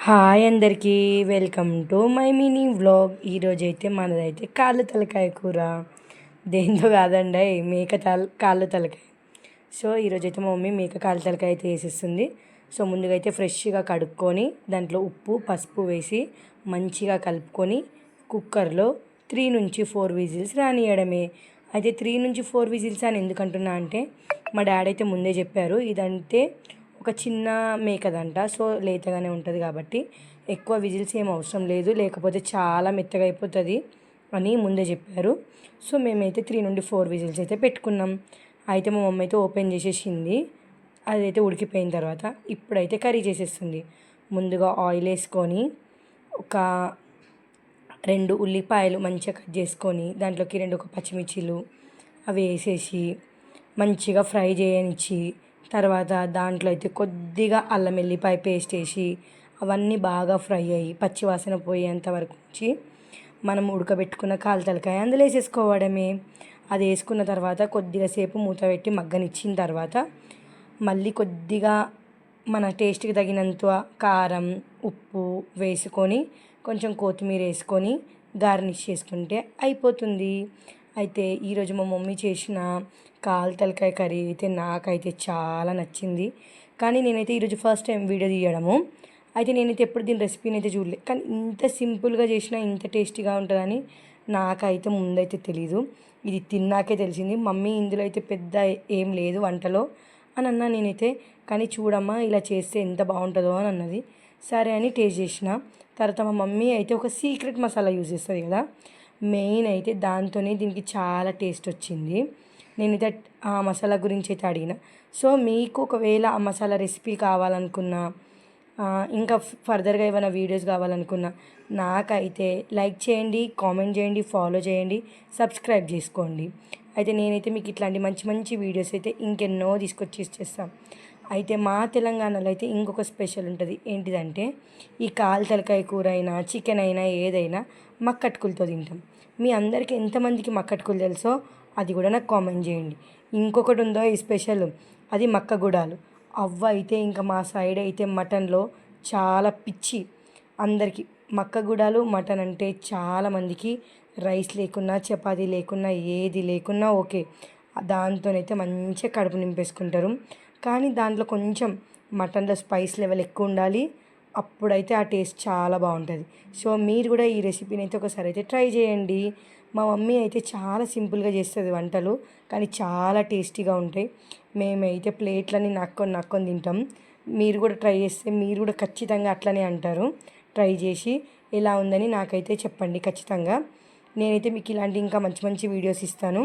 Hi అందరికీ welcome to my mini vlog. ఈరోజైతే మనదైతే కాళ్ళు తలకాయ కూర. దేంతో కాదండి, కాళ్ళు తలకాయ. సో ఈరోజైతే మా మమ్మీ మేక కాళ్ళు తలకాయ అయితే వేసేస్తుంది. సో ముందుగా అయితే ఫ్రెష్గా కడుక్కొని దాంట్లో ఉప్పు పసుపు వేసి మంచిగా కలుపుకొని కుక్కర్లో 3-4 విజిల్స్ రానియడమే. అయితే 3-4 విజిల్స్ అని ఎందుకంటున్నా అంటే మా డాడీ అయితే ముందే చెప్పారు, ఇదంటే ఒక చిన్న మేకదంట. సో లేతగానే ఉంటుంది కాబట్టి ఎక్కువ విజిల్స్ ఏం అవసరం లేదు, లేకపోతే చాలా మెత్తగా అయిపోతుంది అని ముందే చెప్పారు. సో మేమైతే 3-4 విజిల్స్ అయితే పెట్టుకున్నాం. అయితే మా మమ్మీ అయితే ఓపెన్ చేసేసింది. అదైతే ఉడికిపోయిన తర్వాత ఇప్పుడైతే కర్రీ చేసేస్తుంది. ముందుగా ఆయిల్ వేసుకొని ఒక 2 ఉల్లిపాయలు మంచిగా కట్ చేసుకొని దాంట్లోకి 2 పచ్చిమిర్చీలు అవి వేసేసి మంచిగా ఫ్రై చేయనిచ్చి తర్వాత దాంట్లో అయితే కొద్దిగా అల్లం వెల్లిపాయ పేస్ట్ వేసి అవన్నీ బాగా ఫ్రై అయ్యి పచ్చివాసన పోయేంత వరకు ఉంచి మనం ఉడకబెట్టుకున్న కాలు తలకాయ అందులో వేసేసుకోవడమే. అది వేసుకున్న తర్వాత కొద్దిగా సేపు మూత పెట్టి మగ్గనిచ్చిన తర్వాత మళ్ళీ కొద్దిగా మన టేస్ట్కి తగినంత కారం ఉప్పు వేసుకొని కొంచెం కొత్తిమీర వేసుకొని గార్నిష్ చేసుకుంటే అయిపోతుంది. అయితే ఈరోజు మా మమ్మీ చేసిన కాలు తలకాయ కర్రీ అయితే నాకైతే చాలా నచ్చింది. కానీ నేనైతే ఈరోజు ఫస్ట్ టైం వీడియో తీయడము. అయితే నేనైతే ఎప్పుడు దీని రెసిపీని అయితే చూడలేదు, కానీ ఇంత సింపుల్గా చేసినా ఇంత టేస్టీగా ఉంటుందని నాకైతే ముందైతే తెలీదు. ఇది తిన్నాకే తెలిసింది. మమ్మీ ఇందులో అయితే పెద్ద ఏం లేదు వంటలో అని అన్నా నేనైతే. కానీ చూడమ్మా ఇలా చేస్తే ఎంత బాగుంటుందో అని అన్నది. సరే అని టేస్ట్ చేసిన తర్వాత మా మమ్మీ అయితే ఒక సీక్రెట్ మసాలా యూజ్ చేస్తుంది కదా, మెయిన్ అయితే దాంతోనే దీనికి చాలా టేస్ట్ వచ్చింది. నేనైతే ఆ మసాలా గురించి అయితే అడిగిన. సో మీకు ఒకవేళ ఆ మసాలా రెసిపీ కావాలనుకున్నా, ఇంకా ఫర్దర్గా ఏమైనా వీడియోస్ కావాలనుకున్నా నాకైతే లైక్ చేయండి, కామెంట్ చేయండి, ఫాలో చేయండి, సబ్స్క్రైబ్ చేసుకోండి. అయితే నేనైతే మీకు ఇట్లాంటి మంచి మంచి వీడియోస్ అయితే ఇంకెన్నో తీసుకొచ్చి ఇచ్చేస్తాం. అయితే మా తెలంగాణలో అయితే ఇంకొక స్పెషల్ ఉంటుంది. ఏంటిదంటే ఈ కాలు తలకాయ కూర అయినా చికెన్ అయినా ఏదైనా మక్కట్టుకులతో తింటాం. మీ అందరికీ ఎంతమందికి మక్కట్టుకులు తెలుసో అది కూడా నాకు కామెంట్ చేయండి. ఇంకొకటి ఉందో ఈ స్పెషల్, అది మక్కగూడాలు. అవ్వ అయితే ఇంకా మా సైడ్ అయితే మటన్లో చాలా పిచ్చి అందరికీ. మక్కగూడాలు మటన్ అంటే చాలామందికి రైస్ లేకున్నా చపాతీ లేకున్నా ఏది లేకున్నా ఓకే, దాంతోనైతే మంచిగా కడుపు నింపేసుకుంటారు. కానీ దాంట్లో కొంచెం మటన్లో స్పైస్ లెవెల్ ఎక్కువ ఉండాలి, అప్పుడైతే ఆ టేస్ట్ చాలా బాగుంటుంది. సో మీరు కూడా ఈ రెసిపీని అయితే ఒకసారి అయితే ట్రై చేయండి. మా మమ్మీ అయితే చాలా సింపుల్గా చేస్తుంది వంటలు, కానీ చాలా టేస్టీగా ఉంటాయి. మేమైతే ప్లేట్లని నక్కొని తింటాం. మీరు కూడా ట్రై చేస్తే మీరు కూడా ఖచ్చితంగా అట్లనే అంటారు. ట్రై చేసి ఎలా ఉందని నాకైతే చెప్పండి ఖచ్చితంగా. నేనైతే మీకు ఇలాంటి ఇంకా మంచి మంచి వీడియోస్ ఇస్తాను.